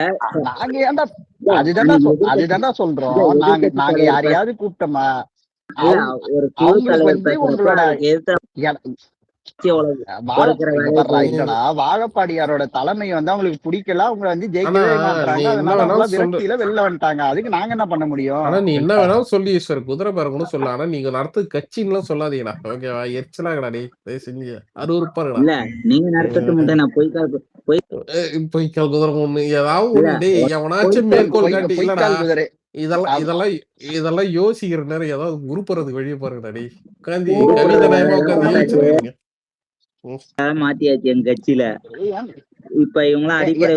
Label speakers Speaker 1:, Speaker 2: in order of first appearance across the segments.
Speaker 1: நாங்க ஏன்டா அதுதான்டா சொல்றோம். நாங்க யாரையாவது கூப்பிட்டோமா? அவங்களுக்கு வந்து உங்களோட வாழப்பாடியாரோட தலைமை வந்து அவங்களுக்கு பிடிக்கல. அவங்க வந்து ஜெயிக்கவே மாட்டாங்க. அதனால அவங்க விரக்தியில வெளில வந்துட்டாங்க. அதுக்கு நாங்க என்ன பண்ண முடியும்?
Speaker 2: ஆனா நீ என்ன வேணாலும் சொல்லி ஈஸ்வர் குதிரை பறக்கணும் சொல்ல. ஆனா நீங்க நடத்து கட்சின்னு எல்லாம் சொல்லாதீங்கடா. ஓகேவா? எரிச்சலாகடா நீ செஞ்சு அருவருப்பா இருக்கடா.
Speaker 3: நீங்க நடத்தட்டு மட்டும் நான்
Speaker 2: பொய்க்கால் குதிரை ஒண்ணு ஏதாவது ஒண்ணு டேய் எவனாச்சும் மேற்கோள் காட்டி இல்லடா. இதெல்லாம் யோசிக்கிற நேரம் ஏதாவது உருப்புறதுக்கு வழியை பாருங்கடா டேய். உட்காந்து கவிதை நயமா உட்காந்து யோசிச்சிருக்கீங்க.
Speaker 3: மாத்தியாச்சு எங்க கட்சியில. இப்ப இவங்களாம் அடிப்படை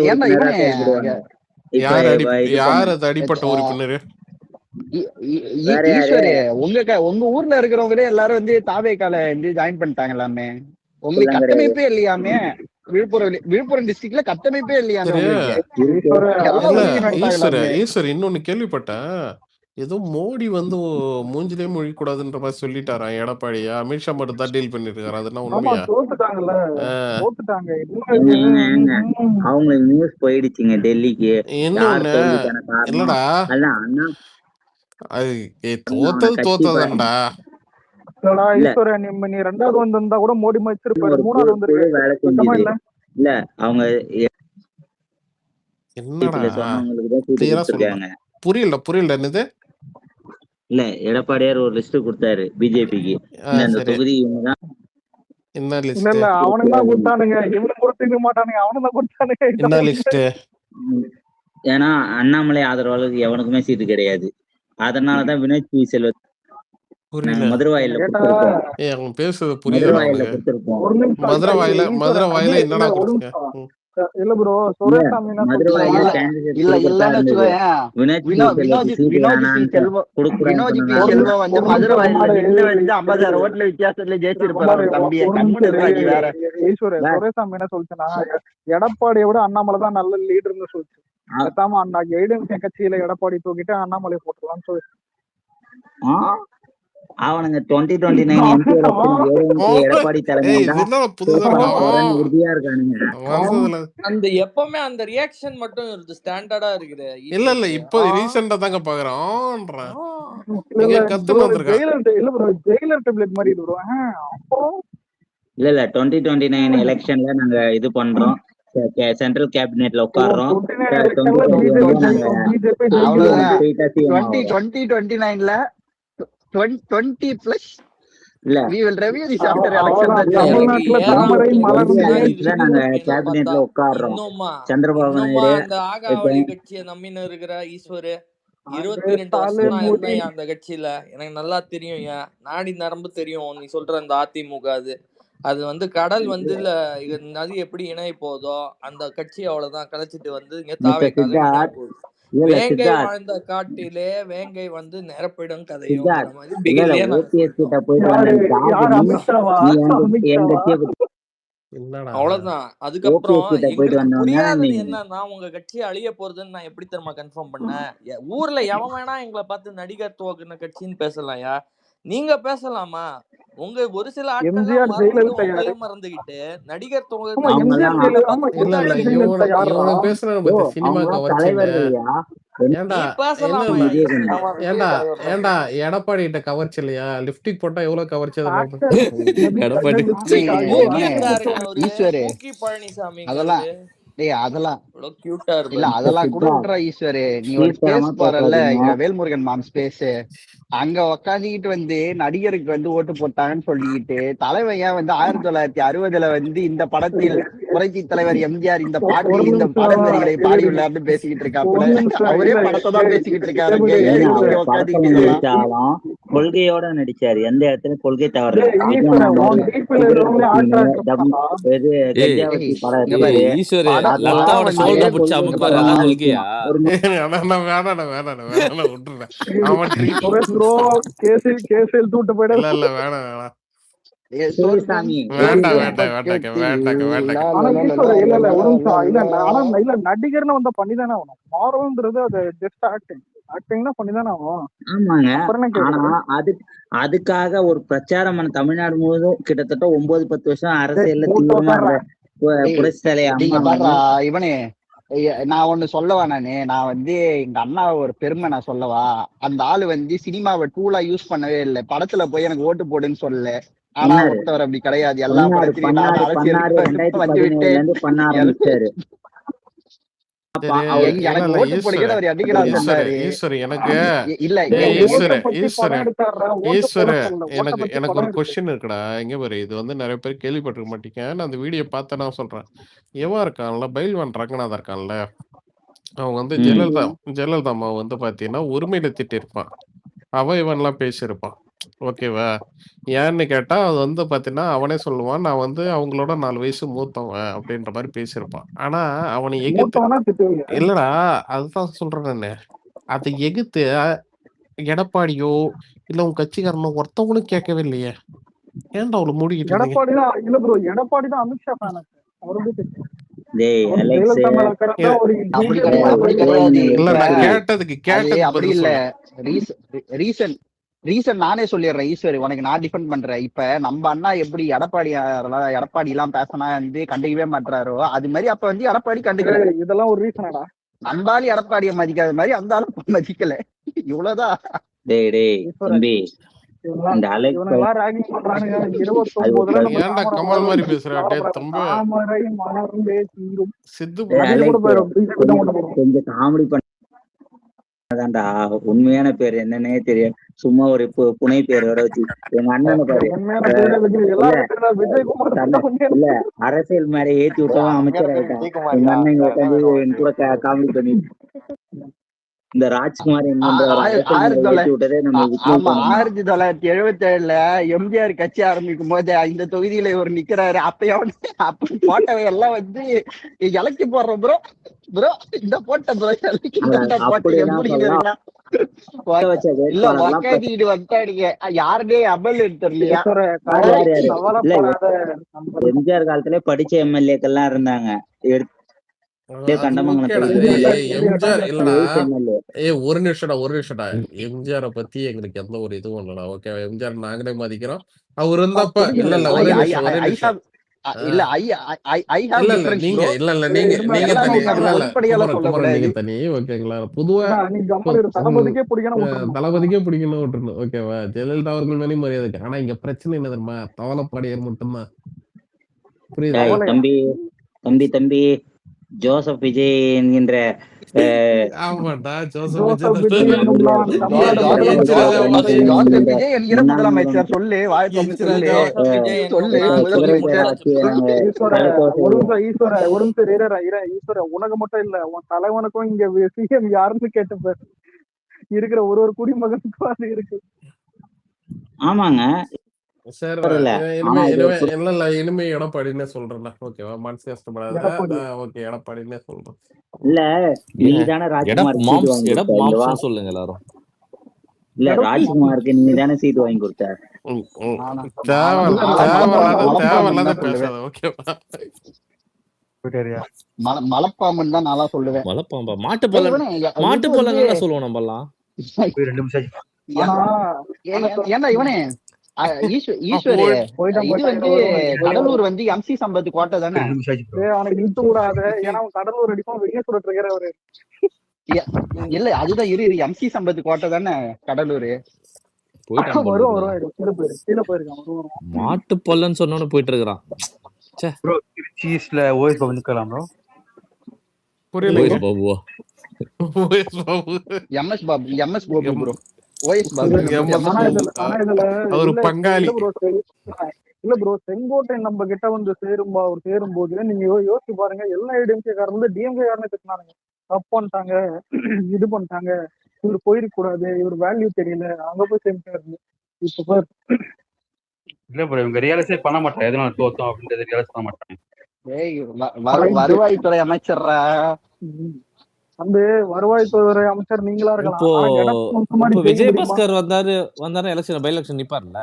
Speaker 2: யார் அது அடிப்பட்ட உறுப்பினர்?
Speaker 1: ஈஸ்வரு உங்க ஊர்ல இருக்கிறவங்களே எல்லாரும் வந்து தாவேக்கால வந்து ஜாயின் பண்ணிட்டாங்க எல்லாமே. உங்களுக்கு கட்டமைப்பே இல்லையாமே. விழுப்புரம் டிஸ்ட்ரிக்ட்ல கட்டமைப்பே இல்லையாமே.
Speaker 2: ஈஸ்வர் இன்னொன்னு கேள்விப்பட்டேன். ஏதோ மோடி வந்து மூஞ்சிலே மொழிக்கூடாதுன்ற மாதிரி சொல்லிட்டாராம் எடப்பாடி. அமித்ஷா மட்டும் தான் டீல் பண்ணிருக்காரு. அதெல்லாம் உண்மையா?
Speaker 3: அவங்க நியூஸ் போயிடுச்சுங்க டெல்லிக்கு.
Speaker 2: இன்னொன்னு இல்லடா, அது தோத்ததுண்டா.
Speaker 4: நீ ரெண்டாவது வந்திருந்தா கூட மோடி மதிச்சிருப்பாரு. மூணாவது வந்து
Speaker 3: இல்ல அவங்க
Speaker 2: புரியல என்னது?
Speaker 3: இல்ல எடப்பாடியார் ஒரு லிஸ்ட் கொடுத்தாரு பிஜேபிக்கு. இந்த தொகுதி இவங்கதான்.
Speaker 2: என்ன லிஸ்ட்?
Speaker 4: இல்ல அவனுக்கு தான் கொடுத்தானுங்க. இவனுக்கு கொடுத்துக்க மாட்டானுங்க. அவனுக்கு தான் கொடுத்தானுங்க.
Speaker 2: என்ன லிஸ்ட்?
Speaker 3: ஏன்னா அண்ணாமலை ஆதரவாளருக்கு எவனுக்குமே சீட்டு கிடையாது. அதனாலதான் வினோத் பி செல்வ மதுரவாயில
Speaker 2: பேசுறது புரியல. மதுரை வாயில என்னடா கொடுங்க?
Speaker 4: இல்ல ப்ரோ, சுரேசாமி என்ன சொல்லுச்சுன்னா, எடப்பாடியை விட அண்ணாமலை தான் நல்ல லீடர்னு சொல்லிச்சு. பேசாம அந்த ஐடென்டி கட்சியில எடப்பாடி தூக்கிட்டு அண்ணாமலை போட்டுருவான்னு சொல்லி
Speaker 3: அவனுங்க 2029 எடப்பாடி தலைமையில உறுதியா இருக்கானுங்க.
Speaker 5: அந்த எப்பவுமே அந்த ரியாக்ஷன் மட்டும் இருக்கு, ஸ்டாண்டர்டா இருக்குது.
Speaker 2: இல்ல இப்போ ரீசெண்டா தாங்க பாக்குறோம்.
Speaker 3: இல்ல 2029 எலெக்ஷன்ல நாங்க இது பண்றோம். Central கேபினெட்ல உட்கார்றோம்.
Speaker 1: 2029ல 20 plus we will review this after election.
Speaker 3: நாங்க கேபினெட்ல உட்கார்றோம். சந்திரபாபு நாயுடு
Speaker 5: அந்த ஆகாவளி கட்சியை நம்பின இருக்கிற ஈஸ்வரு 22 வருஷம் இருந்தேன் அந்த கட்சியில. எனக்கு நல்லா தெரியும், நாடி நரம்பு தெரியும். நீ சொல்ற அந்த அதிமுக அது வந்து கடல் வந்து நதி எப்படி இணைய போதோ அந்த கட்சி அவ்வளவுதான் கலைச்சிட்டு வந்து இங்க தாவே வேங்கை வாழ்ந்த காட்டிலே வேங்கை வந்து நிரப்பிடும் கதையும் அவ்வளவுதான். அதுக்கப்புறம் புரியாதது என்னன்னா, உங்க கட்சி அழிய போறதுன்னு நான் எப்படி தெரியுமா கன்ஃபார்ம் பண்ணேன்? ஊர்ல எவன் வேணா எங்களை பார்த்து நடிகர் துவக்குன கட்சின்னு பேசலாம்யா, நீங்க பேசலாமா? உங்க ஒரு சில ஆட்கள் மறந்துகிட்டு நடிகர்
Speaker 2: எடப்பாடி கிட்ட கவர்ச்சி இல்லையா? லிப்டிக் போட்டா எவ்வளவு கவர்ச்சி?
Speaker 5: பழனிசாமி
Speaker 1: அதெல்லாம் கூட ஈஸ்வரு, நீ ஒரு ஸ்பேஸ் போறல, வேல்முருகன் மாம் ஸ்பேஸ், அங்க உக்காந்துக்கிட்டு வந்து நடிகருக்கு வந்து ஓட்டு போட்டாங்கன்னு சொல்லிக்கிட்டு தலைவன் வந்து 1960 வந்து இந்த படத்தில் புரட்சி தலைவர் எம்ஜிஆர் இந்த பாட்டில் இந்த பாடல்களை பாடியுள்ளார்னு பேசிக்கிட்டு இருக்காப்புல. அவரே படத்தை தான் பேசிக்கிட்டு இருக்காரு.
Speaker 3: கொள்கையோட நடிச்சாரு. எந்த இடத்துல கொள்கை தவறு
Speaker 4: நடிகர்னு வந்த பண்ணிதானே ஆகணும். மாறல்ன்றது அது ஜஸ்ட் ஆக்டிங் தான் பண்ணிதானே ஆகும்.
Speaker 3: ஆமாங்க. அதுக்காக ஒரு பிரச்சாரம் தமிழ்நாடு முழுவதும் கிட்டத்தட்ட 9-10 வருஷம் அரசியல்ல தீவிரமா புரட்சி தலைவர்
Speaker 1: இவனே நான் ஒண்ணு சொல்லவா நான் வந்து எங்க அண்ணா ஒரு பெருமை நான் சொல்லவா, அந்த ஆளு வந்து சினிமாவை டூலா யூஸ் பண்ணவே இல்லை, படத்துல போய் எனக்கு ஓட்டு போடுன்னு சொல்லல. ஆனா
Speaker 3: பண்ணாரு
Speaker 1: ஒருத்தவர் அப்படி கிடையாது, எல்லா
Speaker 3: பண்ணாரு
Speaker 1: படத்திலயும் நான்
Speaker 3: பண்ணாரு
Speaker 1: அரசியலுக்கு வந்து விட்டு
Speaker 3: 2017ல இருந்து பண்ண ஆரம்பிச்சாரு.
Speaker 2: சரி இல்ல
Speaker 1: எனக்கு
Speaker 2: இல்ல
Speaker 1: ஓட்டு போடுங்க அவர் என்னைக்கடா சொன்னாரு?
Speaker 2: ஈஸ்வரி எனக்கு
Speaker 1: இல்ல
Speaker 2: ஈஸ்வர
Speaker 4: ஓட்ட பத்தி
Speaker 2: ஈஸ்வர
Speaker 4: படம் எடுத்தாடுறா, ஓட்டு
Speaker 2: ஈஸ்வர
Speaker 4: போட சொல்லல, ஓட்ட
Speaker 2: எனக்கு
Speaker 4: பத்தி
Speaker 2: எனக்கு
Speaker 4: படம்
Speaker 2: ஒரு
Speaker 4: எடுத்தாரு.
Speaker 2: கொஸ்டின் இருக்குடா. எங்க பாரு, இது வந்து நிறைய பேர் கேள்விப்பட்டிருக்க மாட்டீங்க. நான் அந்த வீடியோ பார்த்து நான் சொல்றேன். எவன் இருக்கான்ல, பைல்வான் ரங்கநாதன் இருக்கான்ல, அவன் வந்து ஜெயலலிதா அம்மாவை வந்து பாத்தீங்கன்னா உரிமையில திட்டிருப்பான், அவ இவன்லாம் பேசியிருப்பான். ஓகேவா? ஏன்னு கேட்டா அது வந்து பாத்தீங்கன்னா அவனே சொல்லுவான், நான் வந்து அவங்களோட 4 வயசு மூத்தவன் அப்படின்ற மாதிரி பேசியிருப்பான். ஆனா அவனை எகித்து
Speaker 4: மூத்தவனா திட்டுவீங்க.
Speaker 2: இல்லடா, அதுதான் சொல்றேன் நானு. அதை எகித்து எடப்பாடியோ இல்ல உன் கட்சிக்காரனோ ஒருத்தவங்களும் கேட்கவே இல்லையே. ஏன்டா அவ்வளவு மூடிக்கிட்டு இருந்தீங்க?
Speaker 4: எடப்பாடி தான் இல்ல ப்ரோ, எடப்பாடி தான் அமித்ஷா ஃபேன். அவரு திட்டு
Speaker 3: டேய்
Speaker 4: அவரு
Speaker 3: அலெக்ஸ்
Speaker 4: ஜெயலலிதா மேல அக்கறை தான், ஒரு
Speaker 1: அப்படி
Speaker 4: BJP
Speaker 1: கிடையாது,
Speaker 4: மேல
Speaker 1: அப்படி
Speaker 4: ஒரு
Speaker 1: கிடையாது.
Speaker 2: இல்ல
Speaker 1: இப்ப
Speaker 2: நான்
Speaker 3: சரி
Speaker 2: கேட்டதுக்கு
Speaker 1: அது அப்படி
Speaker 2: பதில்
Speaker 1: இல்ல.
Speaker 2: சொல்லு.
Speaker 1: ரீசன் நானே சொல்லிடுறேன் ஈஸ்வரி, உனக்கு நான் டிஃபெண்ட் பண்றேன். இப்ப நம்ம அண்ணா எப்படி எடப்பாடி எல்லாம் பேசினா வந்து கண்டுக்கவே மாட்டாரோ, அது மாதிரி அப்ப வந்து எடப்பாடி கண்டுக்கல.
Speaker 4: இதெல்லாம் ஒரு ரீசனாடா?
Speaker 1: நம்பாலும் எடப்பாடியை மதிக்காத மாதிரி அந்த ஆளும் மதிக்கல, இவ்வளவுதான்.
Speaker 3: டேய் தம்பி இந்த அலெக்ஸ்
Speaker 4: இவனெல்லாம் ராகிங் பண்றானுங்க.
Speaker 3: அது
Speaker 4: 29ல நம்ம
Speaker 2: ஏன்டா கமல் மாதிரி பேசுற? டே தம்பி,
Speaker 4: தாமரை மலர்ந்தே தீரும்.
Speaker 2: சித்து
Speaker 3: டேய்
Speaker 4: அது கூட
Speaker 3: அலெக்ஸ்
Speaker 4: போயிடும், பிஜேபி தான் கொண்டு போகும்.
Speaker 3: கொஞ்சம் காமெடி பண்ணாதான்டா, உண்மையான பேர் என்னன்னே தெரியும். சும்மா ஒரு புனை பேர் வர வச்சு எங்க அண்ணனை பாரு.
Speaker 4: உண்மையான பேரே விஜய், எல்லாரும் பேரு தான் விஜயகுமார் தான் உண்மையான
Speaker 3: இல்ல அரசியல் மேல ஏத்தி விட்டவன் அமைச்சர் ஆயிட்டான். எங்க அண்ணன் இங்க உட்காந்து என் கூட காமெடி பண்ணி இந்த ராஜ்குமார்
Speaker 1: ஆயிரத்தி
Speaker 3: ஏத்தி விட்டதே நம்ம
Speaker 1: ஆமா 1977ல எம்ஜிஆர் கட்சி ஆரம்பிக்கும் போது இந்த தொகுதியில இவர் நிக்கிறாரு. அப்ப போட்டவை எல்லாம் வந்து இலக்கி போடுறோம் ப்ரோ ப்ரோ, இந்த போட்ட ப்ரோ இல்ல வக்காட்டிட்டு வந்தாடிங்க. யாருனே அமல் தெரியலையா?
Speaker 3: எம்ஜிஆர் காலத்திலே படிச்ச எம்எல்ஏக்கெல்லாம் இருந்தாங்க.
Speaker 2: ஒரு நிமிஷம்டா. எம்ஜிஆர் பத்தி எங்களுக்கு எந்த ஒரு இதுவும் இல்லடா. ஓகே, எம்ஜிஆர் நாங்களே மதிக்கிறோம். அவர் இருந்தப்ப இல்ல நீங்க தனி. ஓகேங்களா? பொதுவா தளபதிக்கே பிடிக்கணும் விட்டுருணும். ஓகேவா? ஜெயலலிதா அவர்கள் மேலே மரியாதை. ஆனா இங்க பிரச்சனை என்ன தெரியுமா? தவளப்பாடியார் மட்டும்தான். புரியுதா?
Speaker 3: தம்பி ஜோசப் விஜய் என்கின்ற
Speaker 2: ஆமாண்டா,
Speaker 1: முதலமைச்சர் சொல்லு,
Speaker 4: உனக்கு மட்டும் இல்ல, உன் தலைவனுக்கும் இங்க சிஎம் யாருன்னு கேட்டு இருக்கிற ஒரு குடிமகனுக்கும் அது இருக்கு.
Speaker 3: ஆமாங்க
Speaker 2: சரி, இனிமே எடப்பாடினே சொல்றேன். ஓகேவா? மனசு கஷ்டப்படாத. ஓகே, எடப்பாடினே சொல்றேன்.
Speaker 3: இல்ல நீதானே ராஜ்குமார்
Speaker 6: சொல்லுங்க எல்லாரும்.
Speaker 3: இல்ல ராஜ்குமாருக்கு நீ தானே சீட் வாங்கி கொடுத்த.
Speaker 2: தேவையில்லாத பேசாத. ஓகேவா?
Speaker 1: மலைப்பாம்பன் தான் நான் சொல்லுவேன்.
Speaker 6: மலைப்பாம்பா? மாட்டுப்பல்லன் சொல்லுவோம் நம்ம எல்லாம்.
Speaker 1: ஏன்னா இவனே ஈஸ்வரி, இது வந்து கடலூர் வந்து எம்சி சம்பத் கோட்டை தானே.
Speaker 4: அவனுக்கு இழுத்து விடாத, ஏன்னா கடலூர் அடிப்போம் வெளியே சொல்லிட்டு இருக்கிற.
Speaker 1: இல்ல அதுதான் எம்சி சம்பத் கோட்டை தானே கடலூர்.
Speaker 6: மாட்டுப்பல்லன்னு சொன்னோன்னு போயிட்டு இருக்கிறான்.
Speaker 7: திருச்சில ஓஎஸ் பாபு நிக்கலாம் ப்ரோ.
Speaker 2: புரியல.
Speaker 6: பாபுவா?
Speaker 1: MS Babu bro.
Speaker 2: ஒரு பங்காளி
Speaker 4: இல்ல ப்ரோ, செங்கோட்டை நம்ம கிட்ட வந்து சேரும் போது நீங்க யோசிச்சு பாருங்க, எல்லா டிஎம்கே காரங்க வந்து டிஎம்கே காரனே திட்டினாங்க, தப்பு பண்ணிட்டாங்க, இது பண்ணிட்டாங்க, இவரு போயிருக்க கூடாது, இவரு வேல்யூ தெரியல, அங்க போய் சேர்ந்துட்டாரு. இப்ப
Speaker 7: இல்ல ப்ரோ, இவங்க ரியலைஸே பண்ண மாட்டாங்க எதனால தோத்தோம் அப்படின்றது ரியலைஸ் பண்ண மாட்டாங்க.
Speaker 1: வருவாய்த்துறை அமைச்சர்ரா,
Speaker 4: அந்த வருவாய்த்துறை அமைச்சர் நீங்களா இருக்கலாம்.
Speaker 6: விஜயபாஸ்கர் வந்தாரு எலெக்ஷன் பை எலெக்ஷன் நிப்பார்ல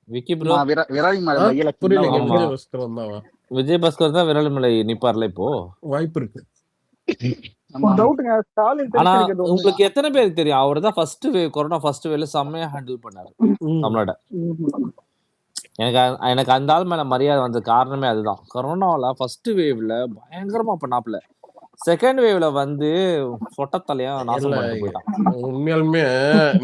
Speaker 6: விக்கி ப்ரோ. விஜயபாஸ்கர் தான் விரலிமலை நிப்பார்ல. இப்போ
Speaker 2: வாய்ப்பு இருக்கு.
Speaker 6: ஆனா உங்களுக்கு எத்தனை பேருக்கு தெரியும், அவர் தான் கொரோனா ஃபர்ஸ்ட் வேல செம்மையா ஹேண்டில் பண்ணாரு தமிழ்நாட. எனக்கு அந்த ஆள் மேல மரியாதை வந்த காரணமே அதுதான். கொரோனாவில் ஃபர்ஸ்ட் வேவ்ல பயங்கரமா பண்ணாப்புல, செகண்ட் வேவ்ல வந்து சொட்டத்தலையா நாசம்
Speaker 2: இல்ல
Speaker 6: பண்ணிட்டு போயிட்டான்.
Speaker 2: உண்மையாலுமே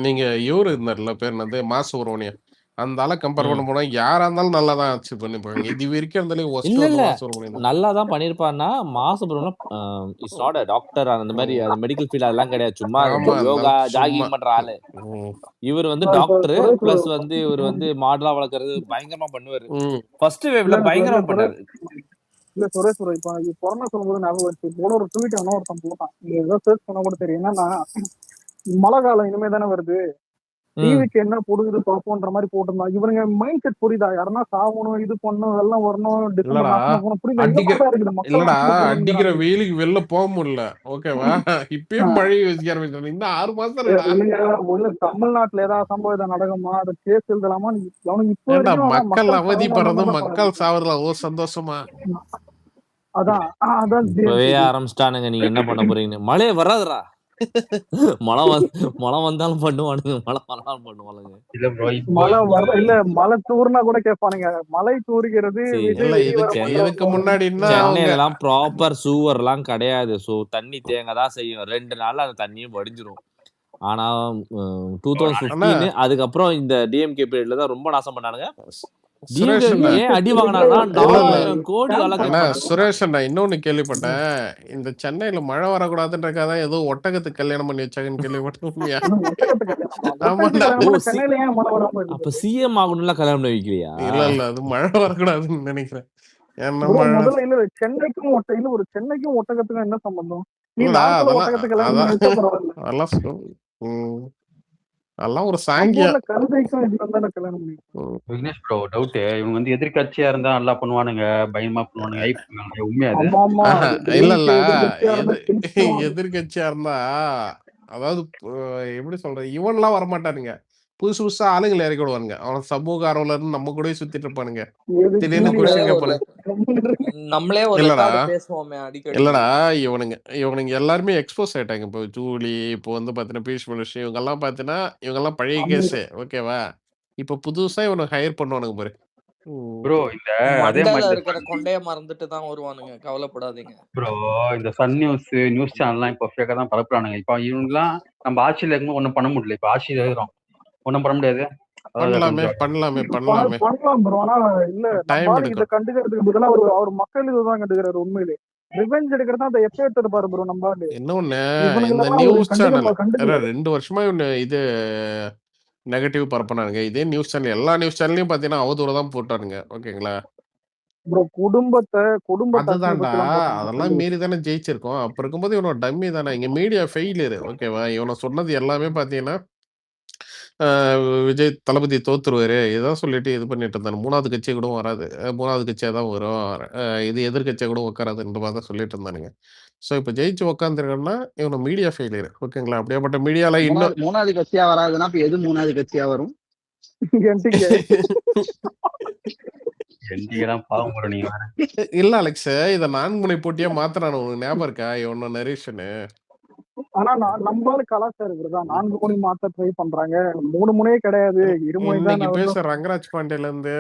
Speaker 2: நீங்க இவரு இருந்தார்ல, பேர் என்னது, மாசுப்ரமணியம். அந்த ஆளை கம்பேர் பண்ண
Speaker 6: ம்.
Speaker 2: போனா யாரா இருந்தாலும் நல்லா தான் அச்சீவ் பண்ணிப்பாங்க. இது வரைக்கும் இருந்தாலே
Speaker 6: இல்ல
Speaker 2: ஒஸ்ட் வந்து
Speaker 6: இல்ல
Speaker 2: மாசுப்ரமணியம் தான்.
Speaker 6: நல்லா தான் பண்ணிருப்பான்னா, மாசுப்ரமணியம் இஸ் நாட் அ டாக்டர் அந்த மாதிரி
Speaker 2: ம்.
Speaker 6: அது மெடிக்கல் ஃபீல்ட் அதெல்லாம் கிடையாது. சும்மா
Speaker 2: ஆமா,
Speaker 6: யோகா
Speaker 2: இருந்தாலும் சும்மா.
Speaker 6: ஜாகிங் பண்ற ஆளு.
Speaker 2: ம்.
Speaker 6: இவர் வந்து
Speaker 4: இப்ப
Speaker 6: டாக்டர்
Speaker 4: சுரேஷ் bro,
Speaker 6: பிளஸ் வந்து இவர் வந்து மாடலா வளர்க்கறது பயங்கரமா பண்ணுவாரு.
Speaker 2: ம்.
Speaker 6: ஃபர்ஸ்ட்
Speaker 4: இல்ல
Speaker 6: வேவ்ல
Speaker 4: எனக்கு இல்ல
Speaker 6: பயங்கரமா
Speaker 4: சுரேஷ்
Speaker 6: பண்ணாரு.
Speaker 4: இல்ல சுரேஷ் bro, இப்ப இது கொரோனா சொல்லும்போது ஞாபகம் வச்சு போன ஒரு ட்வீட் அவனோ ஒருத்தன் போட்டான். நீங்க ஏதோ சர்ச் பண்ண கூட தெரியும். என்னன்னா, மழை காலம் இனிமே தானே வருது,
Speaker 6: ம்.
Speaker 4: டிவிக்கு என்ன போடுகிறது பார்ப்போன்ற மாதிரி போட்டிருந்தான். இவனுங்க மைண்ட் செட் புரியுதா? யாருன்னா சாவணும், இது பண்ணணும், வெள்ளம் வரணும், டிசம்பர்
Speaker 2: இல்லடா
Speaker 4: நாசமா போகணும், புரியுதா? இந்த
Speaker 2: அடிக்கிற
Speaker 4: மாதிரி தான் இருக்குது மக்கள்
Speaker 2: இல்லடா
Speaker 4: நாசமா
Speaker 2: அடிக்கிற
Speaker 4: போகணுங்கிறாங்க.
Speaker 2: வெயிலுக்கு வெளில போக முடியல. ஓகேவா? இப்பயே மழை வச்சுக்க ஆரம்பிச்சிட்டாங்க. இன்னும் 6 மாசம் இல்லடா.
Speaker 4: இல்லைங்க, உள்ள தமிழ்நாட்டுல ஏதாவது சம்பவம் இதை நடக்குமா, அதை கேஸ் எழுதலாமா? அவனுக்கு இப்ப
Speaker 2: ஏன்டா
Speaker 4: வரைக்கும் ஆனா
Speaker 2: மக்கள்
Speaker 4: மக்கள்
Speaker 2: அவதிப்படுறதும்
Speaker 4: சாகணும்
Speaker 2: மக்கள் சாவறதுல அவ்வளோ சந்தோஷமா?
Speaker 4: அதான் அதான்
Speaker 6: இப்பவே
Speaker 4: DMK.
Speaker 6: ஆரம்பிச்சிட்டானுங்க. நீங்க என்ன பண்ண போறீங்கன்னு. மழையே வராதுடா. மழை வந்தாலும் பண்ணுவானுங்க, மழை வராலும் பண்ணுவானுங்க.
Speaker 7: இல்ல ப்ரோ, இப்போ
Speaker 4: மழை வர இல்ல, மழை தூர்னா கூட கேட்பானுங்க. மழை தூறுகிறது,
Speaker 6: சரி,
Speaker 4: விஜய்
Speaker 2: இல்ல
Speaker 4: வெளியே வர
Speaker 2: இதுக்கு
Speaker 4: மாட்டார்.
Speaker 2: இதுக்கு முன்னாடின்னா அவங்க
Speaker 6: சென்னையிலலாம் ப்ராப்பர் சூவர்லாம் கிடையாது. ஸோ தண்ணி தேங்க தான் செய்யும். 2 நாள்ல அந்த தண்ணியும் வடிஞ்சிரும். ஆனா
Speaker 2: ஆனா
Speaker 6: 2015 அதுக்கப்புறம் இந்த டிஎம்கே பீரியட்ல தான் ரொம்ப நாசம் பண்ணானுங்க.
Speaker 2: சுரேஷ்
Speaker 6: டிஎம்கே
Speaker 2: அண்ணா
Speaker 6: ஏன் அடி வாங்கினாங்கன்னா
Speaker 2: இல்ல இல்ல
Speaker 6: 4000 கோடி அலோகேட்
Speaker 2: அண்ணா
Speaker 6: பண்ணாங்க.
Speaker 2: சுரேஷ் அண்ணா இன்னொன்னு கேள்விப்பட்டேன். இந்த சென்னையில மழை வரக்கூடாதுன்றக்காக தான் ஏதோ ஒட்டகத்துக்கு கல்யாணம் பண்ணி வச்சாங்கன்னு கேள்விப்பட்டேன். உண்மையா?
Speaker 4: ஒட்டகத்து கல்யாணமா? ஒட்டகத்து
Speaker 2: ஆமாண்டா.
Speaker 4: கல்யாணம்
Speaker 6: ஓ
Speaker 4: பண்ண சென்னையில ஏன் மழை வராம
Speaker 6: அப்ப
Speaker 4: இருக்குது?
Speaker 6: சிஎம் ஆகணும்லாம் கல்யாணம் பண்ணி வைக்கலையா?
Speaker 2: இல்ல இல்ல அது மழை வரக்கூடாதுன்னு நினைக்கிறேன். ஏன்னா
Speaker 4: ப்ரோ
Speaker 2: மழை
Speaker 4: முதல்ல இல்ல, சென்னைக்கும் இல்ல, ஒரு சென்னைக்கும் ஒட்டகத்துக்கும் என்ன சம்பந்தம்? நீ
Speaker 2: இல்லடா
Speaker 4: நார்த்ல
Speaker 2: அதெல்லாம்
Speaker 4: ஒட்டகத்து கல்யாணம்
Speaker 2: அதான்
Speaker 4: பண்ணி வச்சா பரவாயில்ல.
Speaker 2: அதெல்லாம் ம், அதெல்லாம் ஒரு
Speaker 4: நம்ம
Speaker 2: சாங்கியம்.
Speaker 4: ஊர்ல கழுதைக்கும் இதுல தானே கல்யாணம் பண்ணி.
Speaker 2: ம்.
Speaker 7: விக்னேஷ் ப்ரோ, டவுட், இவங்க வந்து எதிர்க்கட்சியா இருந்தா நல்லா பண்ணுவானுங்க, பயமா பண்ணுவானுங்க, ஹைப் பண்ணுவானுங்க. உண்மையா அது?
Speaker 4: ஆமா ஆமா,
Speaker 2: ஆஹா,
Speaker 4: அது
Speaker 2: இல்ல இல்ல
Speaker 4: DMK எதிர்க்கட்சியா இருந்தா
Speaker 2: எது
Speaker 4: கிழிச்சிருவாங்க.
Speaker 2: எதிர்கட்சியா இருந்தா அதாவது எப்படி சொல்றது, இவன்லாம் வரமாட்டானுங்க. புதுசு புதுசா ஆளுங்களை இறக்கி விடுவானுங்க. அவன் சமூக ஆர்வலர் இருந்து நம்ம கூடயே சுத்திட்டு இருப்பானுங்க.
Speaker 4: எது
Speaker 2: திடீர்னு
Speaker 4: டிவில
Speaker 5: நம்மளே
Speaker 2: கொஸ்டின்
Speaker 5: ஒரு
Speaker 2: கேட்பானுங்க.
Speaker 5: நம்மளே ஒரு
Speaker 2: இல்லடா
Speaker 5: ரெக்கார்டு பேசுவோமே அடிக்கடி.
Speaker 2: இல்லடா இவனுங்க எல்லாருமே எக்ஸ்போஸ் ஆயிட்டாங்க. இப்போ ஜூலி, இப்போ வந்து பாத்தீங்கன்னா பீஷ் மனுஷ், இவங்க எல்லாம் பாத்தீங்கன்னா இவங்க எல்லாம் பழைய கேஸ். ஓகேவா? இப்போ புதுசா இவனுக்கு ஹையர் பண்ணுவானுங்க பாரு.
Speaker 7: ப்ரோ இந்த அதே
Speaker 5: மண்டல
Speaker 7: மாதிரி
Speaker 5: இருக்கிற கொண்டைய மறந்துட்டு தான் வருவானுங்க, கவலைப்படாதீங்க.
Speaker 7: ப்ரோ இந்த சன் நியூஸ் சேனல்லாம் இப்போ ஃபேக்கா தான் பரப்புறானுங்க. இப்போ இவங்கலாம் நம்ம ஆட்சியில இருக்கும்போது ஒன்றும் பண்ண முடியல. இப்போ ஆட்சியில இருக்கிறோம், ஒன்றும் பண்ண முடியாது. அதாவது
Speaker 2: பண்ணலாமே
Speaker 7: கொஞ்சம்
Speaker 2: பண்ணலாமே பண்ணலாமே
Speaker 4: பண்ணலாம் ப்ரோ. ஆனா இல்ல,
Speaker 2: டைம்
Speaker 4: நம்ம இதை
Speaker 2: எடுக்கும்.
Speaker 4: கண்டுக்கிறதுக்கு பதிலா அவர் மக்கள் இதுதான் கண்டுக்கிறாரு. உண்மையிலே ரிவெஞ்ச் எடுக்கிறதா அந்த எப்ப எடுத்துட்டு ப்ரோ நம்ம ஆளு.
Speaker 2: இன்னொன்னு இந்த
Speaker 4: இவனுங்களெல்லாம் ஒரு
Speaker 2: நியூஸ் சேனல்
Speaker 4: கண்டுக்கல.
Speaker 2: 2 வருஷமா இது நெகட்டிவ் பரப்புனானுங்க. இதே நியூஸ் சேனல் எல்லா நியூஸ் சேனல்லையும் பாத்தீங்கன்னா அவதூறு தான் போட்டானுங்க. ஓகேங்களா?
Speaker 4: ப்ரோ குடும்பத்தை
Speaker 2: அதுதான்டா
Speaker 4: அசிங்கப்படுத்தலாம் போட்டாங்க
Speaker 2: அதெல்லாம்
Speaker 4: மக்கள்.
Speaker 2: மீறி தானே ஜெயிச்சிருக்கோம். அப்ப இருக்கும்போது இவனோட டம்மி தானே. இங்க மீடியா ஃபெயிலியர். ஓகேவா? இவனை சொன்னது எல்லாமே பாத்தீங்கன்னா விஜய் தளபதி தோத்துருவாரு. இதான் சொல்லிட்டு இது பண்ணிட்டு இருந்தாங்க. 3வது கட்சி கூட வராது. 3வது கட்சியா தான் வரும். இது எதிர்க்கட்சியா கூட உட்காராதுன்ற மாதிரி தான் சொல்லிட்டு இருந்தானுங்க. ஸோ இப்போ ஜெயிச்சு உட்காந்துருக்கோம்னா இவனை மீடியா ஃபெயிலியர். ஓகேங்களா? அப்படியாப்பட்ட மீடியால இன்னும்
Speaker 1: மூணாவது கட்சியா வராதுன்னா இப்ப எது 3வது கட்சியா வரும்?
Speaker 7: என்டிகெல்லாம் பாவம் ப்ரோ நீங்க வேற.
Speaker 2: இல்ல அலெக்ஸ், இத 4 முனை போட்டியா மாத்துறானு உனக்கு ஞாபகம் இருக்கா? இவனோட நரேஷனு.
Speaker 4: ஆனா நம்மளால கலாச்சாரம் இருக்கிறதா 4 முனை மாத்த ட்ரை பண்றாங்க. 3 முனையே கிடையாது, 2 முனை தான்.
Speaker 2: இன்னைக்கு பேச ரங்கராஜ் பாண்டியல இருந்து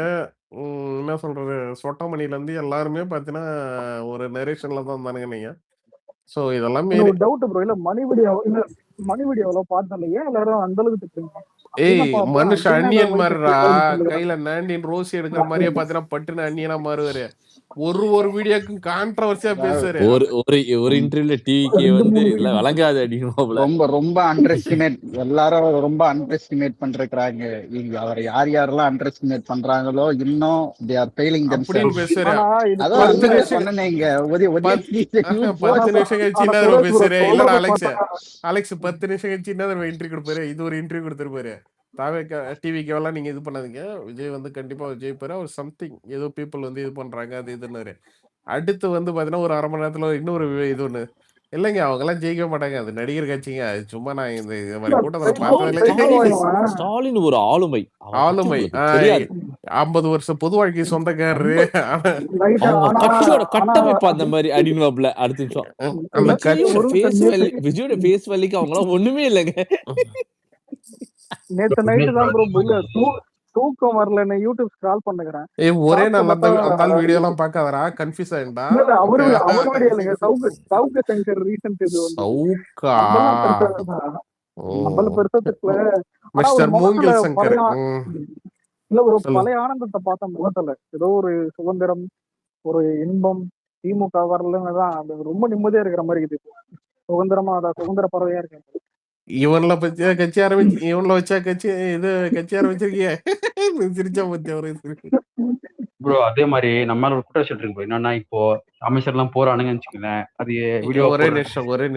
Speaker 2: என்ன சொல்றது, சொட்டமணில இருந்து எல்லாருமே பாத்தீங்கன்னா ஒரு நரேஷன்ல தான் இருந்தானுங்க நீங்க. சோ இதெல்லாம் மீறி
Speaker 4: ஒரு டவுட் ப்ரோ. இல்ல மணி வீடியோல பார்த்தல, ஏன் எல்லாரும் அந்த அளவுக்கு திட்டுறீங்க?
Speaker 2: ஏய் மனுஷ அன்னியன் மாறுறா. கையில நாண்டின் ரோசி எடுக்கிற மாதிரியே பாத்தீங்கன்னா பட்டுன்னு அன்னியனா மாறுவாரு. ஒரு வீடியோக்கும் கான்ட்ரவர்சியா பேசுவாரு.
Speaker 6: ஒரு இன்டர்வியூல டிவிக்கே வந்து இதெல்லாம் விளங்காது அப்படின்னு
Speaker 1: ரொம்ப ரொம்ப அண்டர் எஸ்டிமேட், எல்லாரும் ரொம்ப அண்டர் எஸ்டிமேட் பண்றாங்க. இங்க அவரை யாரெல்லாம் அண்டர் எஸ்டிமேட் பண்றாங்களோ இன்னும் they are failing
Speaker 2: அப்படின்னு
Speaker 1: themselves.
Speaker 2: பேசுறாரு.
Speaker 1: அதான்
Speaker 2: 10 நிமிஷம்
Speaker 1: சொன்னேங்க.
Speaker 2: 10 நிமிஷம் கழிச்சு என்ன பேசுறாரு? இல்லடா அலெக்ஸ் 10 நிமிஷம் கழிச்சு என்ன இன்டர்வியூ கொடுப்பாரு? இது ஒரு இன்டர்வியூ கொடுத்துருப்பாரு. டிவிக்கெல்லாம் நீங்க இது பண்ணாதீங்க, விஜய் வந்து கண்டிப்பா ஜெயிப்பாரு, அவர் சம்திங் ஏதோ பீப்புள் வந்து இது பண்றாங்க அது இதுன்னு. அடுத்து வந்து பாத்தீங்கன்னா ஒரு 1/2 மணி நேரத்துல இன்னொரு இது ஒண்ணு, இல்லைங்க அவங்க எல்லாம் ஜெயிக்க மாட்டாங்க, அது நடிகர் கட்சிங்க, அது சும்மா நான் இந்த மாதிரி கூட்டத்தை பார்த்ததில்லை.
Speaker 6: ஸ்டாலின் ஒரு ஆளுமை.
Speaker 2: 50 வருஷம் பொது வாழ்க்கை சொந்தக்காரரு.
Speaker 6: கட்சியோட கட்டமைப்பு அந்த மாதிரி அப்படின்னு அடுத்த நிமிஷம்
Speaker 2: அந்த
Speaker 6: விஜயோட பேஸ் வலிக்கு அவங்க எல்லாம் ஒண்ணுமே இல்லைங்க.
Speaker 4: நேத்து நைட்டு தான் ப்ரோ தூக்கம் வரலன்னு யூடியூப் ஸ்க்ரால் பண்ணுகிறேன்.
Speaker 2: ஒரே
Speaker 4: சாப்பிட்டு
Speaker 2: நாள்
Speaker 4: பார்த்தா
Speaker 2: அந்த ஆள் வீடியோ எல்லாம் பாக்காதரா? கன்ஃபியூஸ் ஆயிண்டா?
Speaker 4: இல்ல இல்ல அவரு வீடியோ இல்லைங்க. சவுக்கு சங்கர் ரீசன்ட் இது வந்து
Speaker 2: சவுக்கா?
Speaker 4: நம்மளாம் பெருசா நம்மள பெருசா திட்டல. ஆனா ஒரு
Speaker 2: மிஸ்டர்
Speaker 4: முகத்துல
Speaker 2: மூங்கில் சங்கர்.
Speaker 4: இல்ல ஒரு
Speaker 2: சொல்லு.
Speaker 4: பழைய ஆனந்தத்தை பார்த்த முகத்துல ஏதோ ஒரு சுதந்திரம், ஒரு இன்பம், திமுக வரலன்னுதான் அது ரொம்ப நிம்மதியா இருக்கிற மாதிரி இருக்குது. சுதந்திரமா சுதந்திர பறவையா இருக்கு.
Speaker 2: இவன்ல பத்தியா கட்சி ஆரம்பிச்சு, இவன்ல வச்சா கட்சி ஆரம்பிச்சிருக்கிய சிரிச்சா பத்தியா ஒரு
Speaker 7: ப்ரோ அதே மாதிரி நம்ம மேல ஒரு குற்றச்சாட்டு இருக்கு bro. என்னன்னா இப்போ அமைச்சர் எல்லாம் போறானுங்கன்னு வச்சுக்கோங்களேன். அது வீடியோ
Speaker 2: ஒரே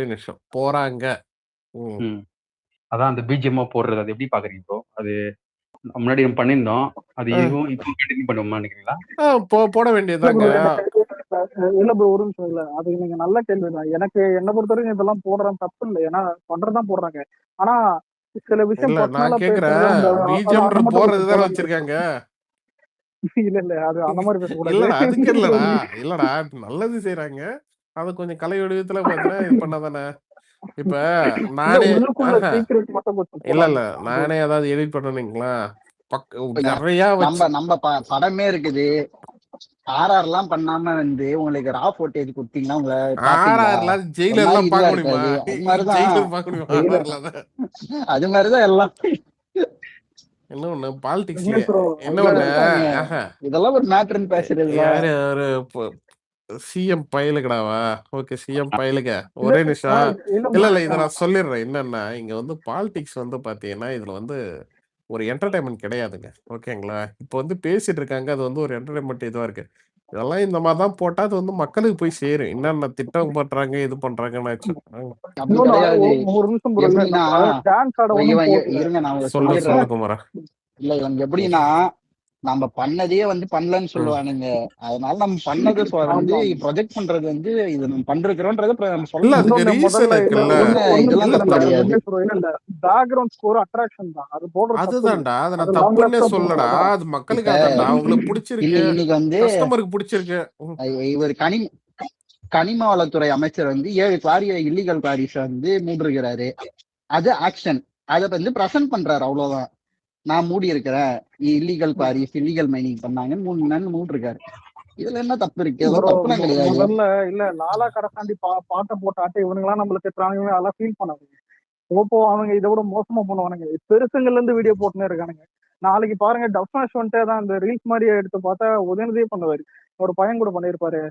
Speaker 2: நிமிஷம் போறாங்க.
Speaker 7: அதான் அந்த பிஜிஎம்மா போடுறது அது எப்படி பாக்குறீங்க ப்ரோ? அது முன்னாடி நம்ம பண்ணியிருந்தோம். அது இதுவும் இப்போ கண்டினியூ பண்ணுவோமா நினைக்கிறீங்களா?
Speaker 2: போட வேண்டியதாங்க.
Speaker 4: இல்ல ப்ரோ ஒரு நிமிஷம் இல்ல அது நீங்க நல்ல கேள்விதான். எனக்கு என்ன பொறுத்த வரைக்கும் இதெல்லாம் போடுறது தப்பு இல்லை. ஏன்னா பண்றதுதான் போடுறாங்க. ஆனா சில விஷயம்
Speaker 2: இல்ல நான்
Speaker 4: பர்சனலா
Speaker 2: கேக்குறேன், பிஜிஎம் போடுறதுதான் வச்சிருக்காங்க.
Speaker 4: இல்ல இல்ல அது அந்த மாதிரி பேசக்கூடாது.
Speaker 2: இல்லடா அதுக்கு இல்லடா நல்லது செய்யறாங்க. அது கொஞ்சம் கலை வடிவத்துல பாத்தீங்கன்னா இது பண்ணாதானே. இப்ப நானே இல்ல நானே ஏதாவது எடிட் பண்ணீங்களா நிறைய
Speaker 1: நம்ம படமே இருக்குது. ஆர்ஆர் எல்லாம் பண்ணாம வந்து உங்களுக்கு ரா போட்டேஜ் கொடுத்தீங்கன்னா உங்களை
Speaker 2: ஜெயில எல்லாம் பார்க்க முடியுமா?
Speaker 1: அது மாதிரிதான் எல்லாம்.
Speaker 2: என்ன ஒண்ணு பாலிடிக்ஸ்ல என்ன ஒண்ணு
Speaker 1: இதெல்லாம் ஒரு மேட்டர்னு பேசுறது.
Speaker 2: யாரு ஒரு சிஎம் பயலுக்கடாவா? ஓகே சிஎம் பயலுக்க ஒரே நிமிஷம். இல்ல இத நான் சொல்லிடுறேன். என்னன்னா இங்க வந்து பாலிடிக்ஸ் வந்து பாத்தீங்கன்னா இதுல வந்து ஒரு என்டர்டைன்மெண்ட் கிடையாதுங்க. ஓகேங்களா? இப்ப வந்து பேசிட்டு இருக்காங்க. அது வந்து ஒரு என்டர்டைன்மெண்ட் இதுவா இருக்கு. இதெல்லாம் இந்த மாதிரி தான் போட்டா அது வந்து மக்களுக்கு போய் சேரும். என்னென்ன திட்டம் பண்றாங்க இது பண்றாங்கன்னு சொல்லு குமாரா.
Speaker 1: இல்ல இவங்க எப்படின்னா நம்ம பண்ணதே வந்து பண்ணலன்னு சொல்லுவானுங்க. அதனால நம்ம பண்ணது வந்து ப்ரொஜெக்ட் பண்றது வந்து இது நம்ம பண்றோம்ன்றத நம்ம சொல்லலாம்.
Speaker 2: அதுதான்டா அத நான் தப்புன்னே சொல்லடா. அது மக்களுக்கு அதான்டா அவங்களுக்கு பிடிச்சிருக்கு.
Speaker 1: இன்னைக்கு வந்து
Speaker 2: கஸ்டமருக்கு பிடிச்சிருக்கு.
Speaker 1: இவர் கனிம வளத்துறை அமைச்சர் வந்து 7 குவாரி இல்லீகல் குவாரிஸ் வந்து மூடிருக்கிறாரு. அது ஆக்ஷன். அதை வந்து பிரசன்ட் பண்றாரு. அவ்வளவுதான். நான் மூடி இருக்கிறேன், இல்லீகல் குவாரிஸ் இல்லீகல் மைனிங் பண்ணாங்கன்னு மூடிருக்காரு. இதுல என்ன தப்பு இருக்கு? தப்புலாம் கிடையாது.
Speaker 4: முதல்ல இல்ல லாலா கடைசாண்டி பாட்டை போட்டாட்டு இவனுங்கெல்லாம் நம்மளுக்கு திட்டுறாங்க. அதெல்லாம் ஃபீல் பண்ணாதீங்க. ஓப்போ அவங்க இதை விட மோசமா பண்ணுவானுங்க. பெருசுங்கள்ல இருந்து வீடியோ போட்டுனே இருக்கானுங்க. நாளைக்கு பாருங்க டப்னாஷ் வந்துட்டு தான் இந்த ரீல்ஸ் மாதிரியே எடுத்து பார்த்தா உதயநிதியே பண்ணுவாரு. ஒரு பையன் கூட பண்ணிருப்பாரு.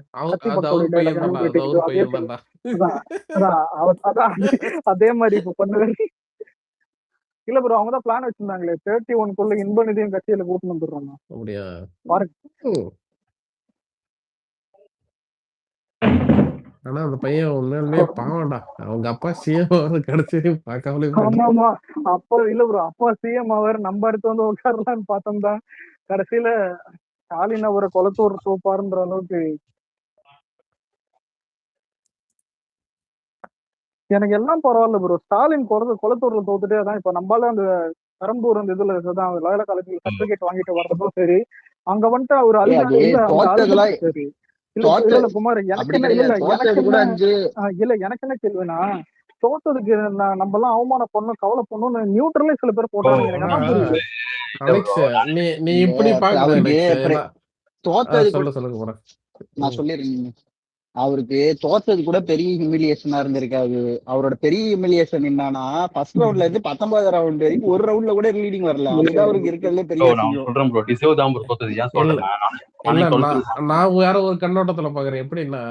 Speaker 4: அதே மாதிரி இப்ப பண்ணுவாரு. இல்ல ப்ரோ அவங்கதான் பிளான் வச்சிருந்தாங்களே 31 இன்ப நிதியம் கட்சியில கூட்டு வந்துடுறாங்க.
Speaker 2: அப்படியா? ஆனா அந்த பையன் உண்மையுமே பாவம்டா. அவங்க அப்பா சிஎம் கிடைச்சி பார்க்காமலே.
Speaker 4: ஆமா அப்பா இல்ல ப்ரோ அப்பா சிஎம் அவர் நம்ம அடுத்து வந்து உட்காரலான்னு பார்த்தோம் தான் கடைசியில ஸ்டாலின் அவரை கொளத்தூர் சோப்பாருன்ற அளவுக்கு. எனக்கு எல்லாம் பரவாயில்ல ப்ரோ. ஸ்டாலின் கொளத்தூர்ல தோத்துட்டே தான். இப்ப நம்மளால அந்த பெரம்பூர் அந்த இதுல தான் லயோலா காலேஜ்ல சர்டிபிகேட் வாங்கிட்டு வர்றதும் சரி. அங்க வந்துட்டு அவரு சரி இல்ல குமார் எனக்கு என்ன எனக்கு என்ன கேள்வினா தோத்ததுக்கு நம்ம எல்லாம் அவமானம் பண்ணணும் கவலை பண்ணணும் நியூட்ரலே சில பேர் போட்டாங்க.
Speaker 2: நீ இப்படி
Speaker 1: நான் சொல்லிருக்கேன். அவருக்கு தோத்தது கூட பெரிய ஹியூமிலியேஷனா இருந்திருக்காது. அவரோட பெரிய ஹியூமிலியேஷன் என்னன்னா ஃபர்ஸ்ட் ரவுண்ட்ல இருந்து 19வது ரவுண்ட் வரைக்கும் ஒரு ரவுண்ட்ல கூட லீடிங் வரல. அதுதான் அவருக்கு இருக்கிறதுல பெரிய.
Speaker 2: நான் வேற ஒரு கண்ணோட்டத்துல பாக்குறேன். எப்படின்னா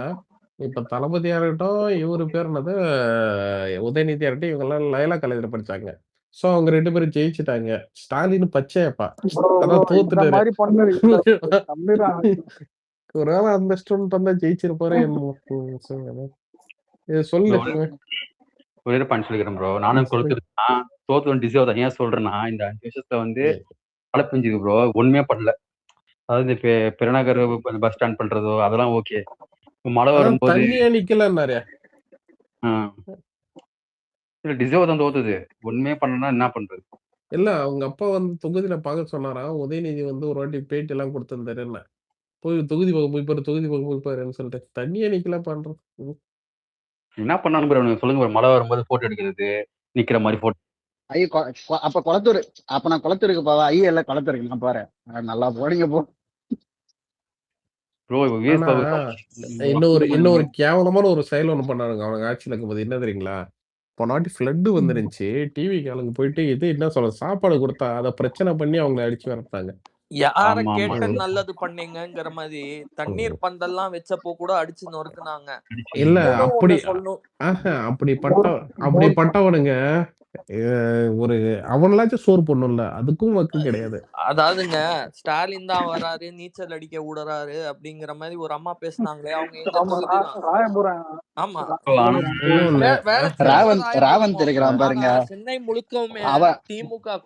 Speaker 2: இப்ப தளபதியா இருக்கட்டும், இவரு பேர் என்னது உதயநிதியா இருக்கட்டும், இவங்க எல்லாம் லயோலா காலேஜ்ல படிச்சாங்க. சோ அவங்க 2 பேரும் ஜெயிச்சுட்டாங்க. ஸ்டாலின் பச்சையப்பா அதான் தோத்துட்டாரு. ஒரு வேளை அந்த ஸ்டூடெண்ட் வந்தா ஜெயிச்சிருப்பாரு. சொல்லு
Speaker 7: ஒரே பாயிண்ட் சொல்லிக்கிறேன் ப்ரோ. நானும் கொடுத்துருக்கா தோத்து டிசர்வ் தான். ஏன் சொல்றேன்னா இந்த 5 வருஷத்துல வந்து மழை பெஞ்சுது ப்ரோ. ஒண்ணுமே பண்ணல. அதாவது பெருநகர் பஸ் ஸ்டாண்ட் பண்றதோ அதெல்லாம் ஓகே. மழை வரும்போது
Speaker 2: நிக்கல
Speaker 7: டிசர்வ் தான் தோத்துது. ஒண்ணுமே பண்ணனா என்ன பண்றது?
Speaker 2: இல்ல அவங்க அப்பா வந்து தொகுதியில பார்க்க சொன்னாரா. உதயநிதி வந்து ஒரு வாட்டி பேட்டி எல்லாம் கொடுத்திருந்தாரு. என்ன போய் தொகுதி பக்கம் போய் பாருன்னு சொல்லிட்டு தண்ணியே நிக்கல பண்றது.
Speaker 7: என்ன பண்ணாலும் சொல்லுங்க. மழை வரும்போது போட்டோ எடுக்கிறது, நிக்கிற மாதிரி போட்டோ
Speaker 1: ஐயோ அப்ப குளத்தூர், அப்ப நான் குளத்தூருக்கு போவா. ஐயோ இல்ல குளத்தூருக்கு நான் போறேன். நல்லா போறீங்க போ.
Speaker 7: ப்ரோ விஎஸ்
Speaker 2: ஆனா
Speaker 7: பாபு
Speaker 2: இன்னொரு கேவலமான ஒரு செயல் ஒண்ணு பண்ணானுங்க அவனுங்க ஆட்சியில இருக்கும்போது. என்ன தெரியுங்களா? போன வாட்டி ஃப்ளட் வந்துருந்துச்சு. டிவிக்கு ஆளுங்க போயிட்டு இது என்ன சொல்ற சாப்பாடு கொடுத்தா அதை பிரச்சனை பண்ணி அவங்களை அடிச்சு வரட்டாங்க.
Speaker 5: யார
Speaker 7: ஆமா ஆமா
Speaker 5: கேட்டு நல்லது பண்ணீங்கங்கிற மாதிரி தண்ணீர் பந்தெல்லாம் வச்சப்போ கூட அடிச்சு நொறுக்குனாங்க.
Speaker 2: இல்ல
Speaker 5: இன்னொன்னு
Speaker 2: அப்படி
Speaker 5: ஒண்ணு சொல்லணும்.
Speaker 2: அப்படிப்பட்டவனுங்க ஒரு அவனலாச்சும் சோறு போடணும்ல, அதுக்கும் வக்கு கிடையாது.
Speaker 5: அதாவதுங்க ஸ்டாலின் தான் வராரு நீச்சல் அடிக்க விடுறாரு அப்படிங்கிற மாதிரி ஒரு அம்மா பேசினாங்களே, அவங்க எங்க தொகுதிதான். ஆமா வேற
Speaker 1: ராவந்த் இருக்கிறான் பாருங்க.
Speaker 5: சென்னை முழுக்கவுமே திமுக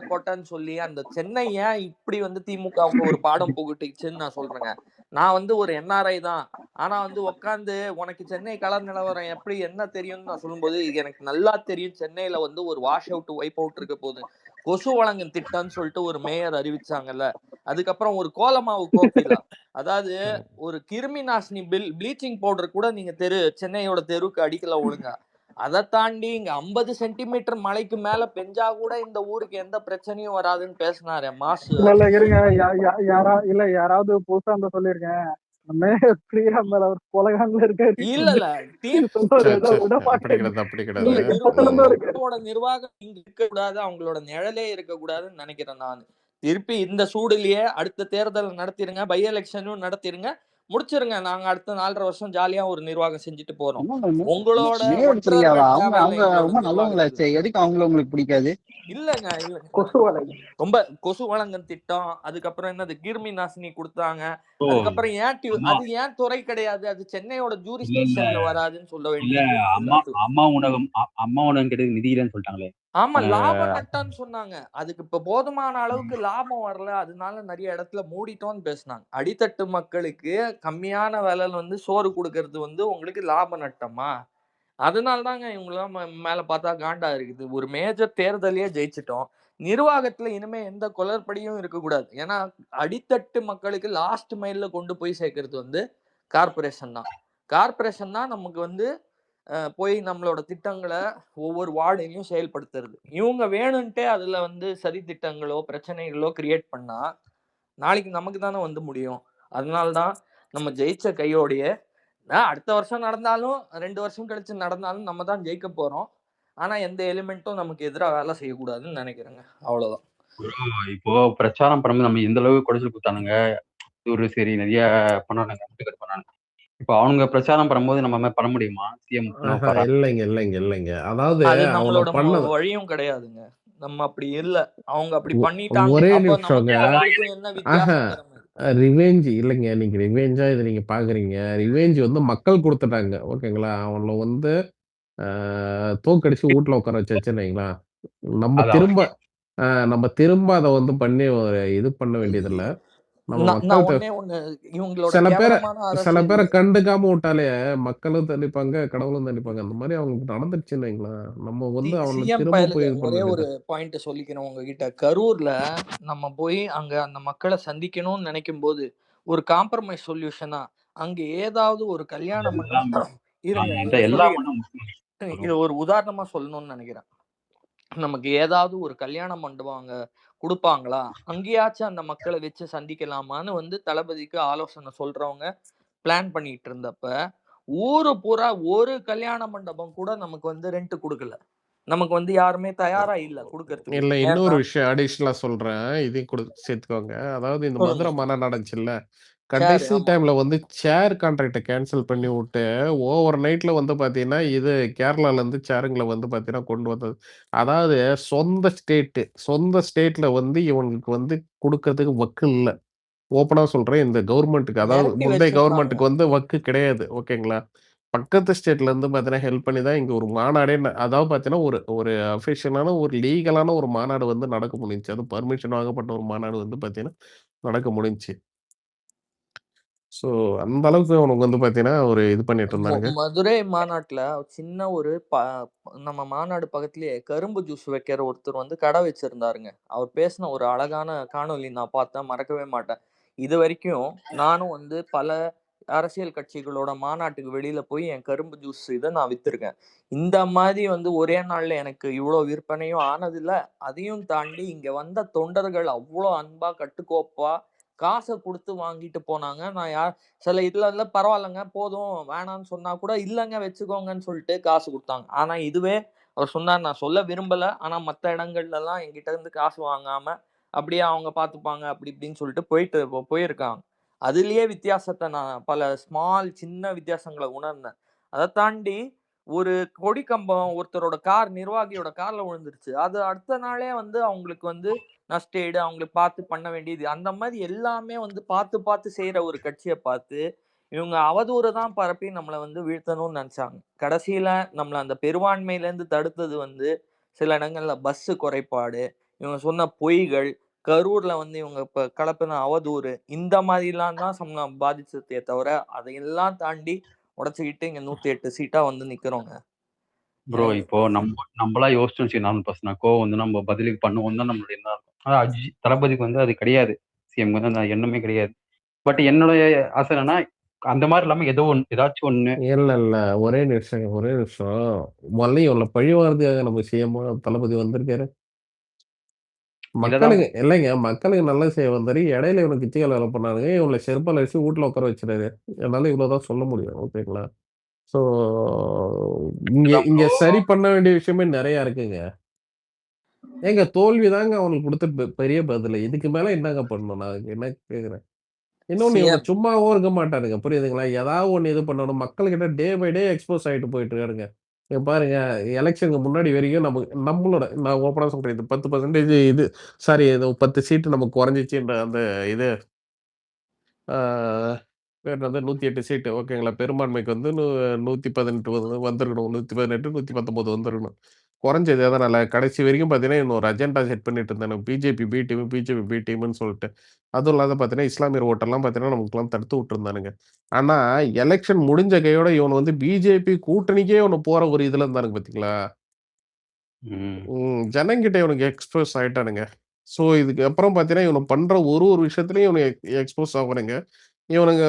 Speaker 5: கோட்டைன்னு சொல்லி அந்த சென்னை ஏன் இப்படி வந்து திமுகவுக்கு ஒரு பாடம் புகட்டிச்சுன்னு நான் சொல்றேங்க. நான் வந்து ஒரு என்ஆர்ஐ தான், ஆனா வந்து உட்காந்து உனக்கு சென்னை கலர் நிலவரம் எப்படி என்ன தெரியும்னு நான் சொல்லும்போது எனக்கு நல்லா தெரியும். சென்னையில வந்து ஒரு வாஷ் அவுட் வைப் அவுட் இருக்க போகுது. கொசு வழங்கும் திட்டம்னு சொல்லிட்டு ஒரு மேயர் அறிவிச்சாங்கல்ல. அதுக்கப்புறம் ஒரு கோலமாவு கோகிலா, அதாவது ஒரு கிருமி நாசினி ப்ளீச்சிங் பவுடர் கூட நீங்க சென்னையோட தெருவுக்கு அடிக்கல ஒழுங்கா. அதை தாண்டி இங்க 50 சென்டிமீட்டர் மழைக்கு மேல பெஞ்சா கூட இந்த ஊருக்கு எந்த பிரச்சனையும் வராதுன்னு பேசினாரு மாசு.
Speaker 4: இல்ல இருங்க, யாராவது புதுசா இருந்தா சொல்லிருக்கேன்.
Speaker 5: நிர்வாகம் இங்க இருக்க கூடாது, அவங்களோட நிழலே இருக்க கூடாதுன்னு நினைக்கிறேன் நான். திருப்பி இந்த சூடுலயே அடுத்த தேர்தல் நடத்திருங்க, பை எலெக்ஷனும் நடத்திருங்க, முடிச்சிருங்க. நாங்க அடுத்த 4.5 வருஷம் ஜாலியா ஒரு நிர்வாகம் செஞ்சுட்டு போறோம். உங்களோட
Speaker 1: எதுக்கு அவங்கள உங்களுக்கு பிடிக்காது?
Speaker 5: இல்லங்க ரொம்ப கொசு வழங்கும் திட்டம், அதுக்கப்புறம் என்னது கிருமி நாசினி கொடுத்தாங்க, அதுக்கப்புறம் அது ஏன் துறை கிடையாது, அது சென்னையோட ஜூரிஸ்டிக்ஷன்ல வராதுன்னு சொல்ல வேண்டியது.
Speaker 7: அம்மா உணவகம் கிடையாது, நிதி இல்லைன்னு சொல்லிட்டாங்களே.
Speaker 5: ஆமா லாபம் நட்டான்னு சொன்னாங்க. அதுக்கு இப்ப போதுமான அளவுக்கு லாபம் வரல, அதனால நிறைய இடத்துல மூடிட்டோம்னு பேசினாங்க. அடித்தட்டு மக்களுக்கு கம்மியான விலையில வந்து சோறு கொடுக்கறது வந்து உங்களுக்கு லாப நட்டமா? அதனாலதாங்க இவங்கெல்லாம் மேல பார்த்தா காண்டா இருக்குது. ஒரு மேஜர் தேர்தலையே ஜெயிச்சிட்டோம். நிர்வாகத்துல இனிமே எந்த குளறுபடியும் இருக்கக்கூடாது. ஏன்னா அடித்தட்டு மக்களுக்கு லாஸ்ட் மைல்ல கொண்டு போய் சேர்க்கறது வந்து கார்பரேஷன் தான். கார்பரேஷன் தான் நமக்கு வந்து போய் நம்மளோட திட்டங்களை ஒவ்வொரு வார்டுலையும் செயல்படுத்துறது. இவங்க வேணும்ட்டே அதுல வந்து சதி திட்டங்களோ பிரச்சனைகளோ கிரியேட் பண்ணா நாளைக்கு நமக்கு தானே வந்து முடியும். அதனால்தான் நம்ம ஜெயிச்ச கையோடைய அடுத்த வருஷம் நடந்தாலும் 2 வருஷம் கழிச்சு நடந்தாலும் நம்ம தான் ஜெயிக்க போறோம். ஆனா எந்த எலிமெண்ட்டும் நமக்கு எதிராக வேலை செய்யக்கூடாதுன்னு நினைக்கிறேங்க. அவ்வளவுதான்.
Speaker 7: இப்போ பிரச்சாரம் பண்ணும்போது நம்ம எந்த அளவுக்கு குடைச்சல் கொடுத்தானுங்க, ஒரு சரி நிறைய பண்ணானுங்க, பண்ணானுங்க. இப்ப அவனுங்க பிரச்சாரம் பண்ணும்போது நம்ம பண்ண முடியுமா? சிஎம்
Speaker 2: இல்லைங்க. அதாவது
Speaker 5: நம்மளோட வழியும் கிடையாதுங்க. நம்ம அப்படி இல்ல, அவங்க அப்படி பண்ணிட்டாங்க.
Speaker 2: ஒரே நிமிஷங்க. ரிவெஞ்ச் இல்லைங்க, நீங்க ரிவெஞ்சா இதை நீங்க பாக்குறீங்க. ரிவெஞ்ச் வந்து மக்கள் கொடுத்துட்டாங்க, ஓகேங்களா? அவங்கள வந்து தோக்கடிச்சு வீட்டுல உட்கார வச்சுங்களா, நம்ம திரும்ப அதை வந்து பண்ணி ஒரு இது பண்ண வேண்டியதில்லை. சில பேரை கண்டுக்காம விட்டாலே மக்களும் தண்டிப்பாங்க, கடவுளும் தண்டிப்பாங்க. அந்த மாதிரி அவங்க நடந்துருச்சுன்னு வைங்களேன், நம்ம வந்து அவங்களை திரும்ப போய்
Speaker 5: ஒரே ஒரு பாயிண்ட் சொல்லிக்கிறோம் உங்ககிட்ட. கரூர்ல நம்ம போய் அங்க அந்த மக்களை சந்திக்கணும்னு நினைக்கும் போது ஒரு காம்ப்ரமைஸ் சொல்யூஷனா அங்க ஏதாவது ஒரு கல்யாண மண்டபம் இது ஒரு உதாரணமா சொல்லணும்னு நினைக்கிறேன். நமக்கு ஏதாவது ஒரு கல்யாண மண்டபம் அங்க கொடுப்பாங்களா, அங்கேயாச்சும் அந்த மக்களை வச்சு சந்திக்கலாமான்னு வந்து தளபதிக்கு ஆலோசனை சொல்றவங்க பிளான் பண்ணிட்டு இருந்தப்ப ஊரு பூரா ஒரு கல்யாண மண்டபம் கூட நமக்கு வந்து ரெண்ட் கொடுக்கல. நமக்கு வந்து யாருமே தயாரா இல்ல கொடுக்கறதுக்கு.
Speaker 2: இல்ல இன்னொரு விஷயம் அடிஷனலா சொல்றேன், இதையும் சேர்த்துக்கோங்க. அதாவது இந்த மதுரை மாநாடு நடந்துச்சுல்ல, கடைசி டைம்ல வந்து சேர் கான்ட்ராக்டை கேன்சல் பண்ணி விட்டு ஓவர் நைட்ல வந்து பாத்தீங்கன்னா இது கேரளால இருந்து சேருங்களை வந்து பாத்தீங்கன்னா கொண்டு வந்தது. அதாவது சொந்த ஸ்டேட்ல வந்து இவங்களுக்கு வந்து கொடுக்கறதுக்கு வக்கு இல்ல. ஓப்பனா சொல்றேன், இந்த கவர்மெண்ட்டுக்கு, அதாவது முந்தைய கவர்மெண்ட்டுக்கு வந்து வக்கு கிடையாது, ஓகேங்களா? பக்கத்து ஸ்டேட்ல இருந்து பாத்தீங்கன்னா ஹெல்ப் பண்ணி தான் இங்க ஒரு மாநாடே, அதாவது பாத்தீங்கன்னா ஒரு அபிஷியலான ஒரு லீகலான ஒரு மாநாடு வந்து நடக்க முடிஞ்சுச்சு. அது பர்மிஷன் வாங்கப்பட்ட ஒரு மாநாடு வந்து பாத்தீங்கன்னா நடக்க முடிஞ்சுச்சு. சோ அந்த அளவுக்கு அவனுக்கு வந்து பாத்தீங்கன்னா ஒரு இது பண்ணிட்டு இருந்தாங்க.
Speaker 5: மதுரை மாநாட்டுல சின்ன ஒரு நம்ம மாநாடு பக்கத்திலேயே கரும்பு ஜூஸ் வைக்கிற ஒருத்தர் வந்து கடை வச்சிருந்தாருங்க. அவர் பேசின ஒரு அழகான காணொலி நான் பார்த்தேன், மறக்கவே மாட்டேன். இது வரைக்கும் நானும் வந்து பல அரசியல் கட்சிகளோட மாநாட்டுக்கு வெளியில போய் என் கரும்பு ஜூஸ் இதை நான் வித்திருக்கேன். இந்த மாதிரி வந்து ஒரே நாள்ல எனக்கு இவ்வளவு விற்பனையும் ஆனதில்ல. அதையும் தாண்டி இங்க வந்த தொண்டர்கள் அவ்வளோ அன்பா கட்டுக்கோப்பா காசை கொடுத்து வாங்கிட்டு போனாங்க. நான் சில இதுல பரவாயில்லைங்க போதும் வேணாம்னு சொன்னா கூட இல்லைங்க வச்சுக்கோங்கன்னு சொல்லிட்டு காசு கொடுத்தாங்க. ஆனா இதுவே அவர் சொன்னார், நான் சொல்ல விரும்பல, ஆனா மற்ற இடங்கள்ல எல்லாம் என்கிட்ட இருந்து காசு வாங்காம அப்படியே அவங்க பார்த்துப்பாங்க அப்படி இப்படின்னு சொல்லிட்டு போயிருக்காங்க. அதுலயே வித்தியாசத்தை நான் பல சின்ன வித்தியாசங்களை உணர்ந்தேன். அதை தாண்டி ஒரு கொடி கம்பம் ஒருத்தரோட நிர்வாகியோட கார்ல விழுந்துருச்சு. அது அடுத்த நாளே வந்து அவங்களுக்கு வந்து நஷ்டஈடு அவங்களுக்கு பார்த்து பண்ண வேண்டியது அந்த மாதிரி எல்லாமே வந்து பார்த்து செய்யற ஒரு கட்சியை பார்த்து இவங்க அவதூறு தான் பரப்பி நம்மளை வந்து வீழ்த்தணும்னு நினைச்சாங்க. கடைசியில நம்மளை அந்த பெரும்பான்மையில இருந்து தடுத்தது வந்து சில இடங்கள்ல பஸ் குறைபாடு, இவங்க சொன்ன பொய்கள், கரூர்ல வந்து இவங்க இப்ப கலப்பின அவதூறு, இந்த மாதிரிலாம் தான் பாதிச்சதே தவிர அதையெல்லாம் தாண்டி உடைச்சுக்கிட்டு இங்க 108 சீட்டா வந்து நிக்கிறோங்க.
Speaker 7: ப்ரோ இப்போ நம்மளா யோசிச்சோம் சரி 4% கோவம் வந்து நம்ம பதிலுக்கு பண்ணுவோம் தான் நம்மளுடைய எண்ணம் இருக்கும். ஆனா தளபதிக்கு வந்து அது கிடையாது. சிஎம் வந்து அந்த எண்ணமே கிடையாது. பட் என்னுடைய ஆசை என்னன்னா அந்த மாதிரி இல்லாம ஏதாச்சும் ஒண்ணு
Speaker 2: இல்ல ஒரே நிமிஷம் முதல்ல இவ்வளவு பழி வாரதுக்காக நம்ம சிஎம் தளபதி வந்திருக்காரு. மக்களுக்கு இல்லைங்க, மக்களுக்கு நல்ல செய்ய வந்தாரு. இடையில இவனுக்கு கிச்சிகள் வேலை பண்ணாருங்க. இவனை செருப்பால் அடிச்சு வீட்டுல உட்கார வச்சிடாரு. என்னால இவ்வளவுதான் சொல்ல முடியும். ஓகேங்களா? சோ இங்க சரி பண்ண வேண்டிய விஷயமே நிறைய இருக்குங்க. ஏங்க தோல்விதாங்க அவனுக்கு கொடுத்த பெரிய பதில். இதுக்கு மேல என்னங்க பண்ணணும்? நான் என்ன கேக்குறேன். இன்னொன்னு இவங்க சும்மாவும் இருக்க மாட்டாருங்க. புரியுதுங்களா? ஏதாவது ஒண்ணு இது பண்ணணும். மக்கள்கிட்ட டே பை டே எக்ஸ்போஸ் ஆயிட்டு போயிட்டு இருக்காருங்க. இங்க பாருங்க, எலெக்ஷனுக்கு முன்னாடி வரைக்கும் நம்மளோட நான் ஓப்பனா சொல்றேன், இது 10% இது சாரி 10 சீட்டு நமக்கு குறைஞ்சிச்சுன்ற அந்த இது பேர் வந்து 108 சீட்டு ஓகேங்களா? பெரும்பான்மைக்கு வந்து 118 வந்துருக்கணும். 118, 119 வந்துருக்கணும். குறைஞ்சது எதனால? கடைசி வரைக்கும் பார்த்தீங்கன்னா, இன்னொரு அஜெண்டா செட் பண்ணிட்டு இருந்தானுங்க. பிஜேபி பி டீம்னு சொல்லிட்டு. அதுவும் இல்லாத பார்த்தீங்கன்னா, இஸ்லாமியர் ஓட்டெல்லாம் பார்த்தீங்கன்னா, நமக்குலாம் தடுத்து விட்டுருந்தானுங்க. ஆனா, எலெக்ஷன் முடிஞ்ச கையோட இவன் வந்து பிஜேபி கூட்டணிக்கே இவனு போற ஒரு இதுல இருந்தானுங்க பார்த்தீங்களா? ஜனங்கிட்ட இவனுக்கு எக்ஸ்போஸ் ஆயிட்டானுங்க. ஸோ இதுக்கு அப்புறம் பார்த்தீங்கன்னா, இவனு பண்ற ஒரு விஷயத்துலயும் இவனுக்கு எக்ஸ்போஸ் ஆகுறானுங்க. இவனுங்க